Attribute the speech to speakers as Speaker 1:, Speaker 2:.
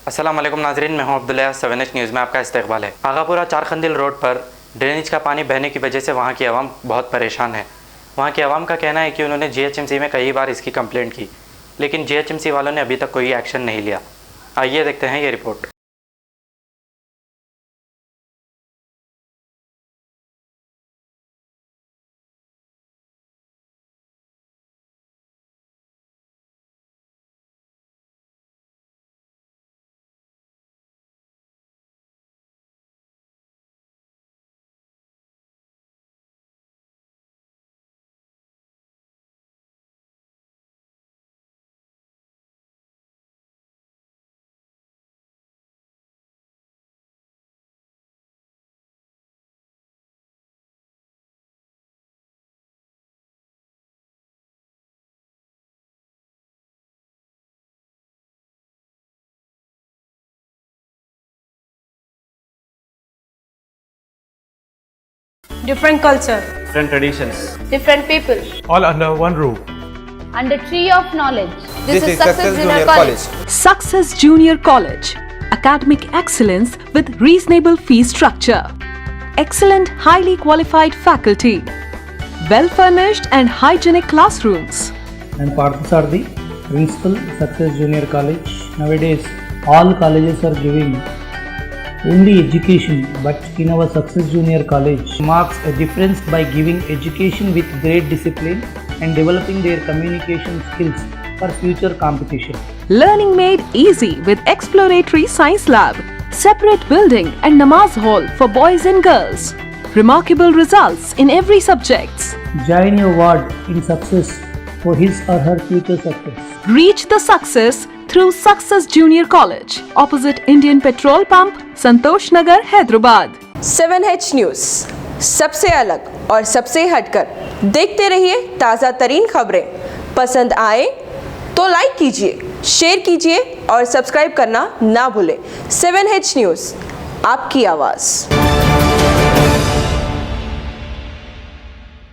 Speaker 1: अस्सलाम वालेकुम नाजरीन, मैं हूं अब्दुल्ला। 7H न्यूज़ में आपका इस्तकबाल है। आगापुरा चारखंदिल रोड पर ड्रेनेज का पानी बहने की वजह से वहां की आवाम बहुत परेशान है। वहां की आवाम का कहना है कि उन्होंने GHMC में कई बार इसकी कंप्लेंट की, लेकिन GHMC वालों ने अभी तक कोई एक्शन नहीं लिया। आइए देखते हैं ये report.
Speaker 2: Different culture,
Speaker 3: different traditions,
Speaker 4: different people,
Speaker 3: all under one roof.
Speaker 4: under tree of knowledge.
Speaker 5: This is Success Junior College.
Speaker 6: Success Junior College. Academic excellence with reasonable fee structure. Excellent, highly qualified faculty. Well-furnished and hygienic classrooms.
Speaker 7: And Parthasarthi, Principal, Success Junior College. Nowadays, all colleges are giving only education, but in our Success Junior College marks a difference by giving education with great discipline and developing their communication skills for future competition.
Speaker 6: Learning made easy with exploratory science lab, separate building and namaz hall for boys and girls. Remarkable results in every subjects.
Speaker 7: Join your ward in success for his or her future success.
Speaker 6: Reach the success through Success Junior College, opposite Indian Petrol Pump, Santosh Nagar, Hyderabad.
Speaker 8: 7H news, सबसे अलग और सबसे हटकर। देखते रहिए ताज़ा तरीन खबरें। पसंद आए तो लाइक कीजिए, शेयर कीजिए और सब्सक्राइब करना ना भूलें। 7H न्यूज़, आपकी आवाज़।